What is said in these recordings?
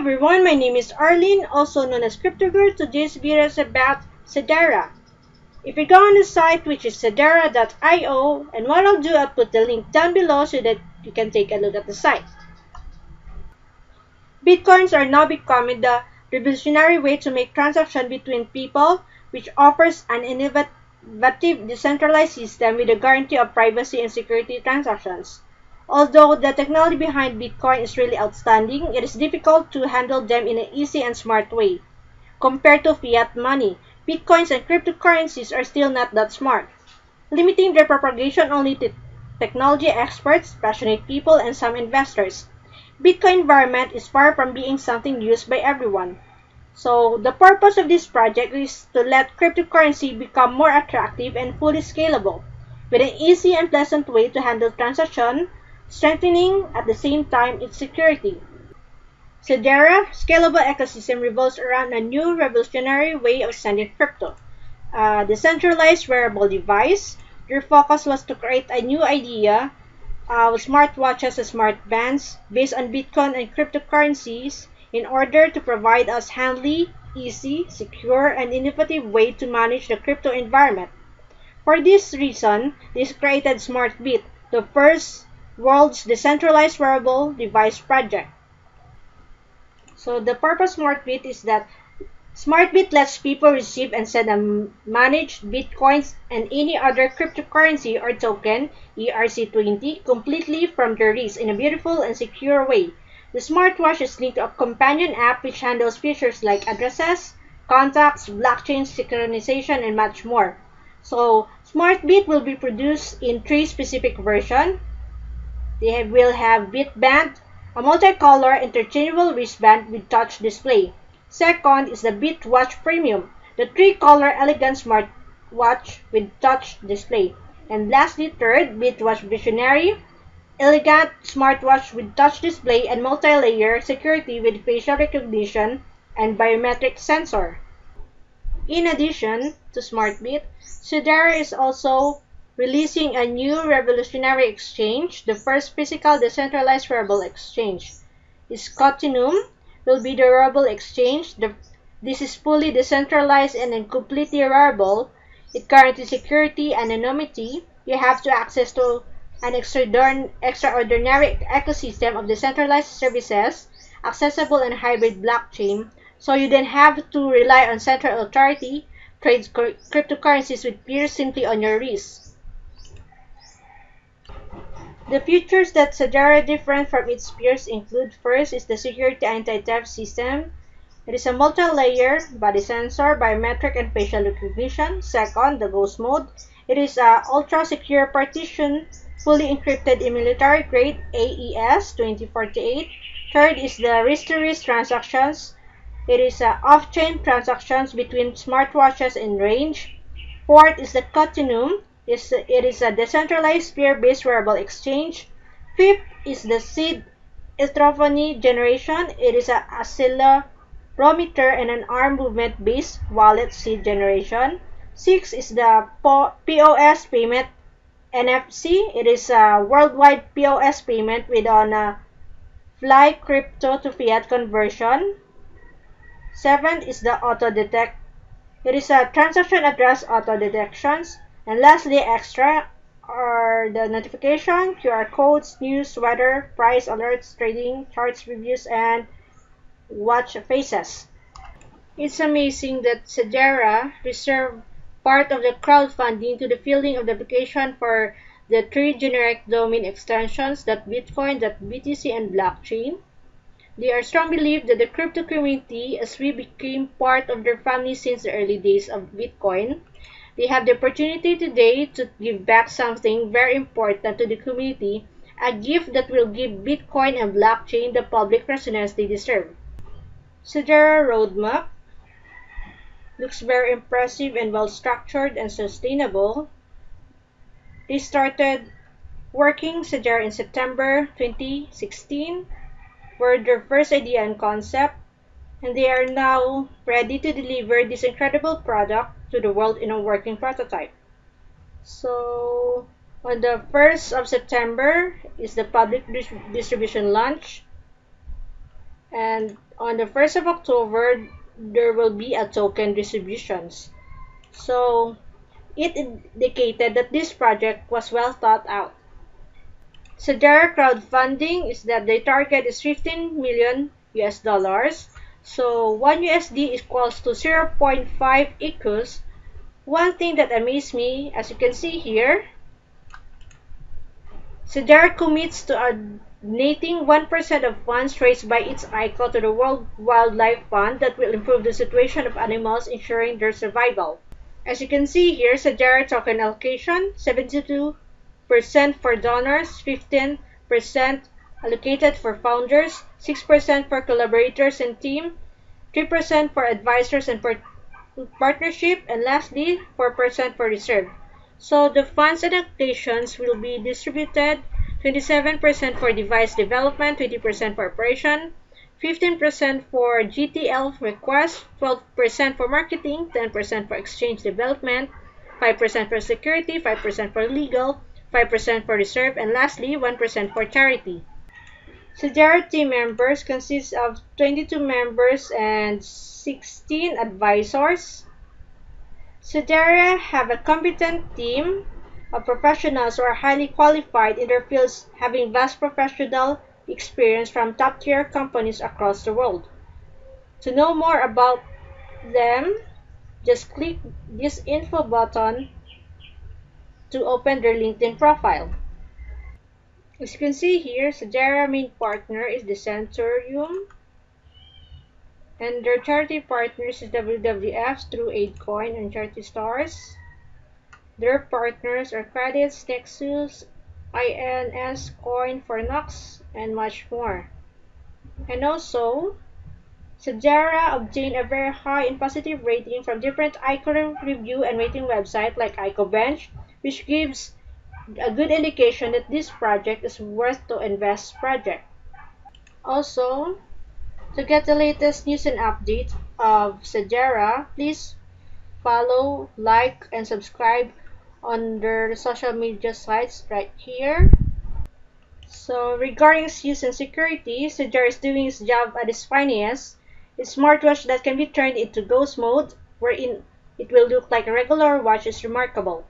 everyone, my name is Arlene, also known as CryptoGirl. Today's video is about Sedera. If you go on the site, which is sedera.io, and what I'll do, I'll put the link down below so that you can take a look at the site. Bitcoins are now becoming the revolutionary way to make transactions between people, which offers an innovative decentralized system with a guarantee of privacy and security transactions. Although the technology behind Bitcoin is really outstanding, it is difficult to handle them in an easy and smart way. Compared to fiat money, Bitcoins and cryptocurrencies are still not that smart, limiting their propagation only to technology experts, passionate people, and some investors. Bitcoin environment is far from being something used by everyone. So the purpose of this project is to let cryptocurrency become more attractive and fully scalable, with an easy and pleasant way to handle transactions, strengthening at the same time its security. Sedera scalable ecosystem revolves around a new revolutionary way of sending crypto. A decentralized wearable device. Their focus was to create a new idea of smartwatches and smart bands based on Bitcoin and cryptocurrencies in order to provide us handy, easy, secure, and innovative way to manage the crypto environment. For this reason, they created SmartBit, the first world's decentralized wearable device project. So the purpose of SmartBit is that SmartBit lets people receive and send and manage Bitcoins and any other cryptocurrency or token, ERC20, completely from their wrist in a beautiful and secure way. The smartwatch is linked to a companion app which handles features like addresses, contacts, blockchain synchronization, and much more. So SmartBit will be produced in 3 specific versions. They will have Bitband, a multicolor interchangeable wristband with touch display. Second is the BitWatch Premium, the 3-color elegant smartwatch with touch display. And lastly, third, BitWatch Visionary, elegant smartwatch with touch display and multi-layer security with facial recognition and biometric sensor. In addition to SmartBit, Sedera is also releasing a new revolutionary exchange, the first physical decentralized wearable exchange. Its Continuum will be the wearable exchange. This is fully decentralized and completely wearable. It guarantees security and anonymity. You have to access to an extraordinary ecosystem of decentralized services, accessible and hybrid blockchain, so you don't have to rely on central authority, trades cryptocurrencies with peers simply on your wrist. The features that Sedera different from its peers include: first is the security anti-theft system. It is a multi-layer body sensor, biometric, and facial recognition. Second, the ghost mode. It is a ultra-secure partition, fully encrypted in military-grade AES 2048. Third is the wrist-to-wrist transactions. It is off-chain transactions between smartwatches in range. Fourth is the Continuum. It is a decentralized peer-based wearable exchange. Fifth is the seed electrophony generation. It is an accelerometer and an arm movement-based wallet seed generation. Sixth is the POS payment NFC. It is a worldwide POS payment with on fly crypto to fiat conversion. Seventh is the auto detect. It is a transaction address auto detections. And lastly, extra are the notification, QR codes, news, weather, price alerts, trading, charts, reviews, and watch faces. It's amazing that Sedera reserved part of the crowdfunding to the filling of the application for the 3 generic domain extensions, .bitcoin, .btc, and blockchain. They are strong belief that the crypto community, as we became part of their family since the early days of Bitcoin, they have the opportunity today to give back something very important to the community, a gift that will give Bitcoin and blockchain the public resonance they deserve. Sedera roadmap looks very impressive and well structured and sustainable. They started working Sedera in September 2016 for their first idea and concept, and they are now ready to deliver this incredible product to the world in a working prototype. So on the 1st of September is the public distribution launch, and On the 1st of October, there will be a token distributions. So it indicated that this project was well thought out. Sedera crowdfunding is that the target is 15 million US dollars. So 1 USD equals to 0.5 equals. One thing that amazed me, as you can see here, Sedera commits to donating 1% of funds raised by its ICO to the World Wildlife Fund that will improve the situation of animals, ensuring their survival. As you can see here, Sedera token allocation, 72% for donors, 15% allocated for founders, 6% for collaborators and team, 3% for advisors and partnership, and lastly, 4% for reserve. So the funds and allocations will be distributed 27% for device development, 20% for operation, 15% for GTL requests, 12% for marketing, 10% for exchange development, 5% for security, 5% for legal, 5% for reserve, and lastly, 1% for charity. Sedera team members consist of 22 members and 16 advisors. Sedera have a competent team of professionals who are highly qualified in their fields, having vast professional experience from top-tier companies across the world. To know more about them, just click this info button to open their LinkedIn profile. As you can see here, Sedera main partner is the Centurium, and their charity partners is WWF through AidCoin and Charity Stars. Their partners are Credits, Nexus, INS, Coin for Nox, and much more. And also, Sedera obtained a very high and positive rating from different ICO review and rating websites like ICObench, which gives a good indication that this project is worth to invest project. Also, to get the latest news and update of Sedera, please follow, like, and subscribe on their social media sites right here. So regarding use and security, Sedera is doing its job at its finest. Its smartwatch that can be turned into ghost mode, wherein it will look like a regular watch, is remarkable.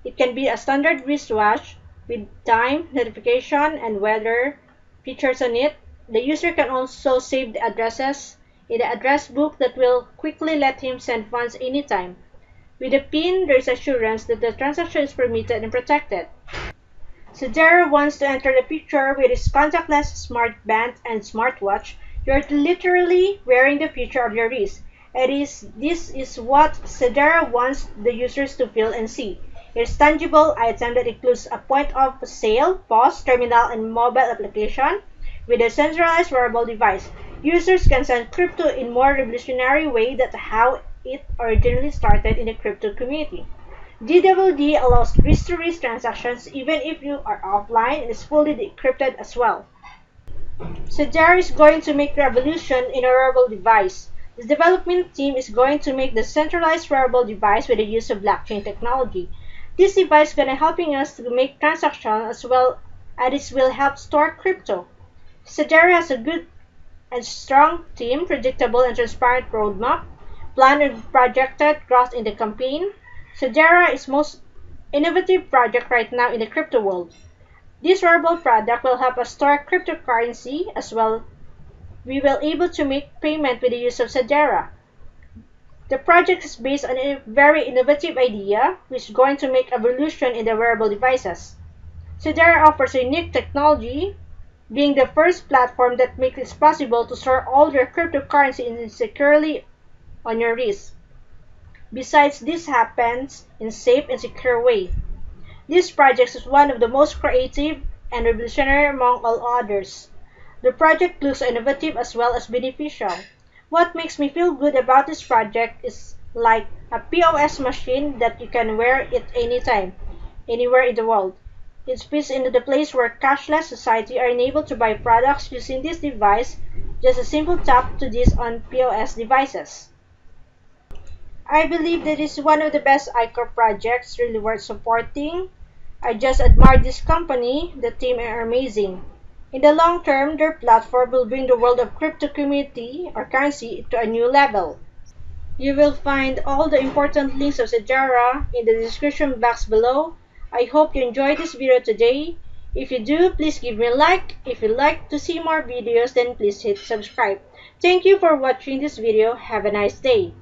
It can be a standard wristwatch with time, notification, and weather features on it. The user can also save the addresses in the address book that will quickly let him send funds anytime. With a PIN, there is assurance that the transaction is permitted and protected. Sedera wants to enter the picture with its contactless smart band and smartwatch. You're literally wearing the future of your wrist. This is what Sedera wants the users to feel and see. It's a tangible item that includes a point of sale, POS, terminal, and mobile application with a centralized wearable device. Users can send crypto in more revolutionary way than how it originally started in the crypto community. DWD allows wrist-to-wrist transactions even if you are offline and is fully decrypted as well. Sedera is going to make revolution in a wearable device. The development team is going to make the centralized wearable device with the use of blockchain technology. This device is going to helping us to make transactions as well as it will help store crypto. Sedera has a good and strong team, predictable and transparent roadmap, planned and projected growth in the campaign. Sedera is most innovative project right now in the crypto world. This wearable product will help us store cryptocurrency as well. We will able to make payment with the use of Sedera. The project is based on a very innovative idea which is going to make evolution in the wearable devices. Sedera offers a unique technology, being the first platform that makes it possible to store all your cryptocurrency securely on your wrist. Besides, this happens in a safe and secure way. This project is one of the most creative and revolutionary among all others. The project looks innovative as well as beneficial. What makes me feel good about this project is like a POS machine that you can wear it anytime, anywhere in the world. It fits into the place where cashless society are enabled to buy products using this device, just a simple tap to this on POS devices. I believe that is one of the best ICO projects, really worth supporting. I just admire this company, the team are amazing. In the long term, their platform will bring the world of crypto community or currency to a new level. You will find all the important links of Sajara in the description box below. I hope you enjoyed this video today. If you do, please give me a like. If you'd like to see more videos, then please hit subscribe. Thank you for watching this video. Have a nice day.